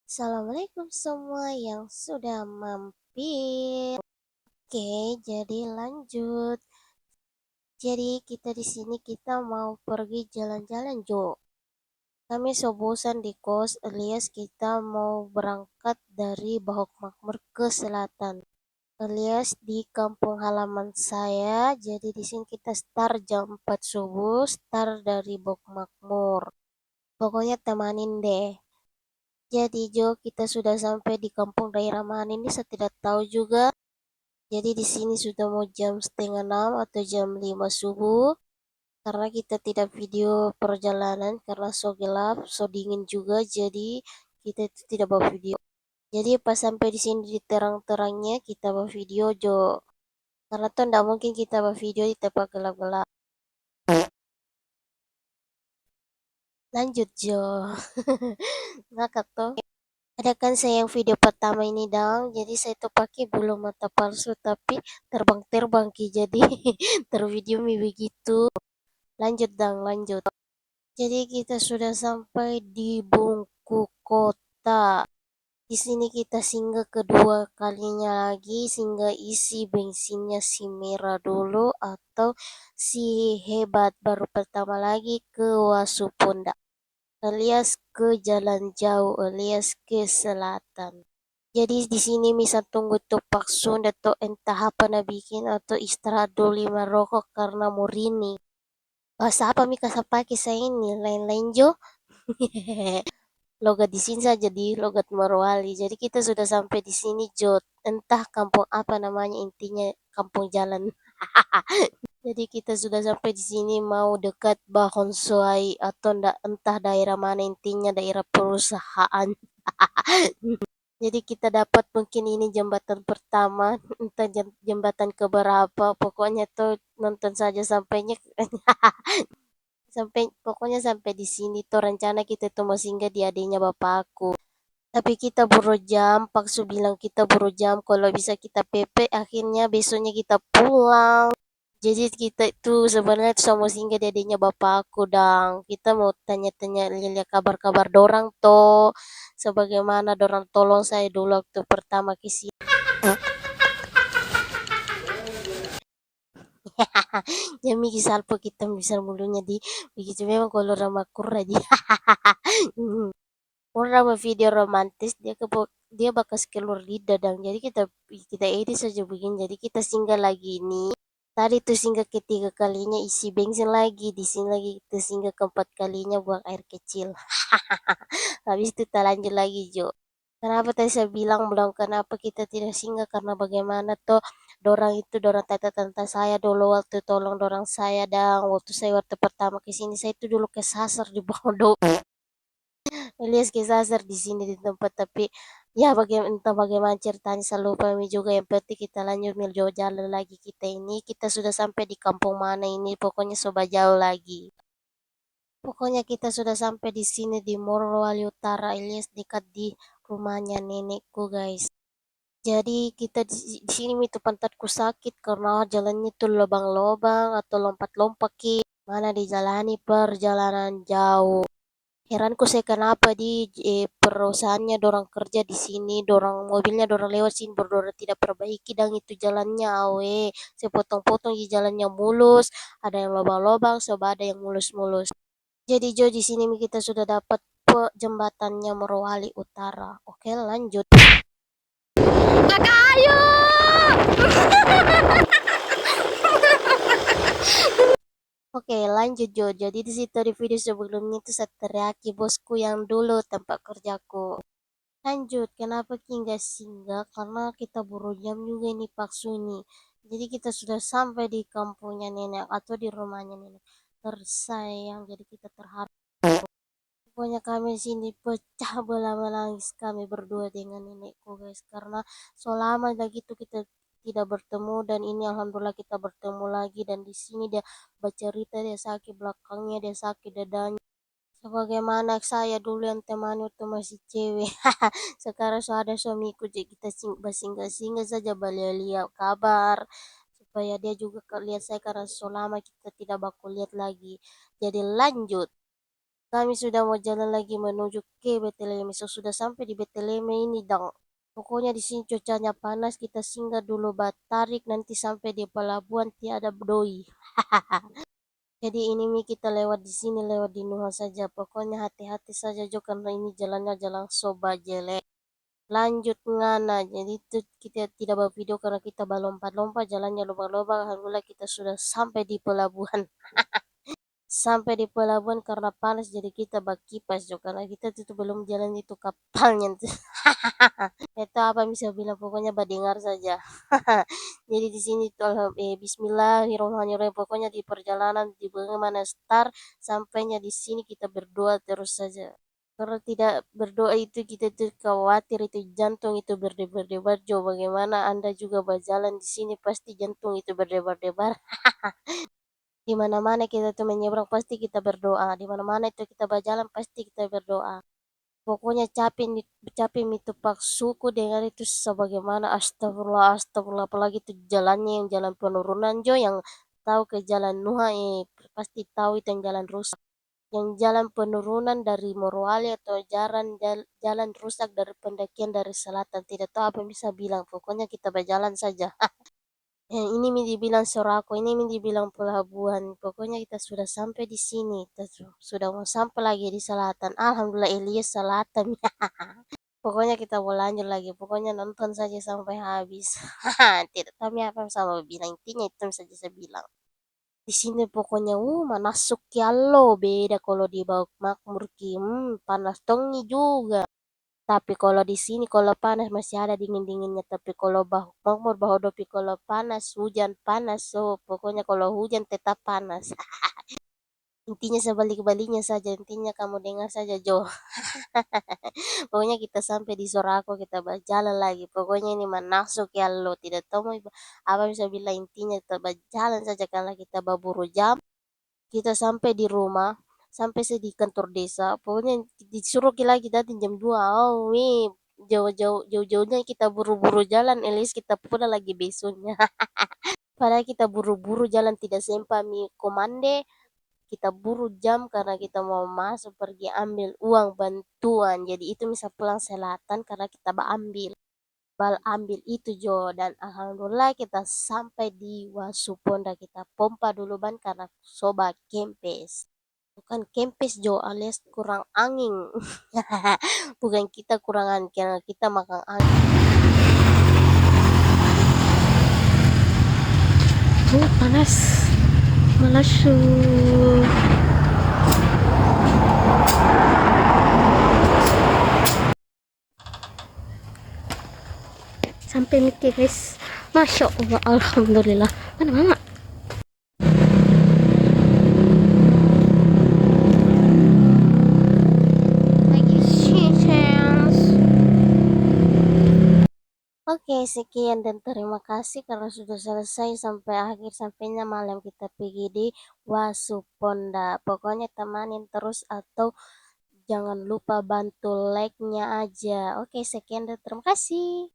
Assalamualaikum semua yang sudah mampir. Oke, jadi lanjut. Jadi kita di sini kita mau pergi jalan-jalan, Jo. Kami so bosan di kos, alias kita mau berangkat dari Bahok Makmur ke selatan. Alias di kampung halaman saya. Jadi di sini kita start jam 4 subuh, start dari Bahok Makmur. Pokoknya temanin deh. Jadi Jo, kita sudah sampai di kampung daerah mana ini saya tidak tahu juga. Jadi di sini sudah mau jam setengah 6 atau jam 5 subuh. Karena kita tidak video perjalanan karena so gelap, so dingin juga. Jadi kita itu tidak bawa video. Jadi pas sampai di sini di terang-terangnya kita bawa video Jo. Karena tuh tidak mungkin kita bawa video di tempat gelap-gelap. Lanjut Jo. Nah kata ada kan saya yang video pertama ini dong, jadi saya tuh pakai bulu mata palsu tapi terbang-terbang ki jadi tervideo mi begitu. Lanjut dong, lanjut. Jadi kita sudah sampai di Bungku Kota. Di sini kita singgah kedua kalinya lagi, singgah isi bensinnya si merah dulu atau si hebat baru pertama lagi ke Wasuponda alias ke jalan jauh alias ke selatan. Jadi di sini misal tunggu tuh paksun atau entah apa na bikin atau istirahat dulu 5 rokok karena murini. Bahasa apa Mika pakai saya ini lain-lain Jo? Logat di sini saja di logat Morowali. Jadi kita sudah sampai di sini Jo. Entah kampung apa namanya intinya kampung jalan. Jadi kita sudah sampai di sini mau dekat Bahon Suai atau entah daerah mana intinya daerah perusahaan. Jadi kita dapat mungkin ini jembatan pertama, entah jembatan keberapa, pokoknya tuh nonton saja sampainya sampai pokoknya sampai di sini tuh rencana kita tuh mau singgah di adanya bapakku. Tapi kita buru jam, Paksu bilang kita buru jam, kalau bisa kita PP, akhirnya besoknya kita pulang. Jadi kita itu sebenarnya tuh mau singgah di adanya bapakku dang. Kita mau tanya-tanya lihat kabar-kabar dorang toh. Sebagaimana dorang tolong saya dulu waktu pertama ke sini. Nyami kisah apa kita bisa mulunya di begitu memang kalau ramah kurra di kurang video romantis dia bakas keluar lidah dan jadi kita kita edit saja begini jadi kita singgah lagi ini tadi tuh singgah ketiga kalinya isi bensin lagi di sini lagi kita singgah keempat kalinya buang air kecil habis itu kita lanjut lagi Jo. Kenapa tadi saya bilang belum kenapa kita tidak singgah karena bagaimana toh dorang itu dorang tata-tata saya dulu waktu tolong dorang saya dan waktu saya waktu pertama ke sini saya itu dulu kesasar di bodoh alias kesasar di sini di tempat tapi ya bagaimana entah bagaimana ceritanya saya lupa ini juga yang penting kita lanjut menuju jalan lagi kita ini kita sudah sampai di kampung mana ini pokoknya coba jauh lagi. Pokoknya kita sudah sampai di sini di Morowali Utara alias dekat di rumahnya nenekku guys. Jadi kita di sini itu pantatku sakit karena jalannya tuh lubang-lubang atau lompat-lompat ki. Mana dijalani perjalanan jauh. Heranku saya kenapa di perusahaannya dorang kerja di sini, dorang mobilnya dorang lewat sini, berdorang tidak perbaiki dan itu jalannya awe. Saya potong-potong di jalannya mulus, ada yang lubang-lubang, coba ada yang mulus-mulus. Jadi Jo di sini kita sudah dapat jembatannya Morowali Utara. Oke, lanjut. Oke, lanjut Jo. Jadi di situ di video sebelumnya itu saya teriaki bosku yang dulu tempat kerjaku. Lanjut, kenapa Ki nggak singgah? Karena kita buru jam juga ini paksu nih. Jadi kita sudah sampai di kampungnya nenek atau di rumahnya nenek tersayang. Jadi kita terharu. Pokoknya kami sini pecah belah menangis kami berdua dengan nenekku guys. Karena selama lagi itu kita tidak bertemu dan ini alhamdulillah kita bertemu lagi dan di sini dia bercerita dia sakit belakangnya dia sakit dadanya sebagaimana saya dulu yang temani waktu masih cewek. Sekarang sudah ada suamiku jadi kita singgah-singgah saja balik lihat kabar supaya dia juga lihat saya karena selama kita tidak baku lihat lagi. Jadi lanjut. Kami sudah mau jalan lagi menuju ke Beteleme. So, sudah sampai di Beteleme ini, dang. Pokoknya di sini cuacanya panas, kita singgah dulu Batarik, nanti sampai di pelabuhan tiada doi. Jadi ini Mi kita lewat di sini, lewat di Nuha saja. Pokoknya hati-hati saja Jo karena ini jalannya jalan soba jelek. Lanjut ngana. Jadi itu kita tidak bawa video karena kita lompat-lompat jalannya lubang-lubang. Alhamdulillah kita sudah sampai di pelabuhan. Sampai di pelabuhan karena panas jadi kita kipas Jo karena kita itu belum jalan itu kapalnya. Itu apa bisa bilang pokoknya dengar saja. Jadi di sini tuh Bismillahirrahmanirrahim pokoknya di perjalanan di bagaimana start sampainya di sini kita berdoa terus saja. Kalau tidak berdoa itu kita tuh khawatir itu jantung itu berdebar-debar Jo. Bagaimana Anda juga berjalan di sini pasti jantung itu berdebar-debar. Di mana-mana kita tuh menyeberang pasti kita berdoa. Di mana-mana itu kita berjalan pasti kita berdoa. Pokoknya capek itu pak suku dengan itu sebagaimana astagfirullah astagfirullah apalagi itu jalannya yang jalan penurunan Jo yang tahu ke jalan Nuha pasti tahu itu yang jalan rusak yang jalan penurunan dari Morowali atau jalan rusak dari pendakian dari selatan tidak tahu apa yang bisa bilang pokoknya kita berjalan saja. Ini mi dibilang Sorako, ini mi dibilang pelabuhan. Pokoknya kita sudah sampai di sini. Kita sudah mau sampai lagi di selatan. Alhamdulillah Elias selatan. Pokoknya kita mau lanjut lagi. Pokoknya nonton saja sampai habis. Tidak tahu mi apa yang sama bilang. Intinya itu saja saya bilang. Di sini pokoknya, manasuk ya lo. Beda kalau di Bawak Makmur Ki. Panas tongi juga. Tapi kalau di sini kalau panas masih ada dingin-dinginnya, tapi kalau Makmur Bahodopi kalau panas, hujan panas, so pokoknya kalau hujan tetap panas. Intinya sebalik-baliknya saja, intinya kamu dengar saja Jo. Pokoknya kita sampai di Sorako, kita berjalan lagi. Pokoknya ini manasuk ya lo, tidak tahu mau apa bisa bilang intinya kita berjalan saja karena kita baburu jam. Kita sampai di rumah, sampai saya di kantor desa, pokoknya disuruh lagi datang jam 2. Oh, jauh-jauhnya kita buru-buru jalan, Elis kita pulang lagi besoknya. Padahal kita buru-buru jalan tidak sempat mi komande, kita buru jam karena kita mau masuk pergi ambil uang bantuan. Jadi itu bisa pulang selatan karena kita ambil itu Jo dan alhamdulillah kita sampai di Wasuponda kita pompa dulu ban karena soba kempes. Bukan kempes Jo alias kurang angin. Bukan kita kurang angin karena kita makan angin. Panas. Malas sampai mikir guys. Masya Allah, alhamdulillah. Mana mama? Lagi chance. Oke, sekian dan terima kasih karena sudah selesai sampai akhir sampainya malam kita pergi di Wasuponda. Pokoknya temanin terus atau jangan lupa bantu like-nya aja. Oke, sekian dan terima kasih.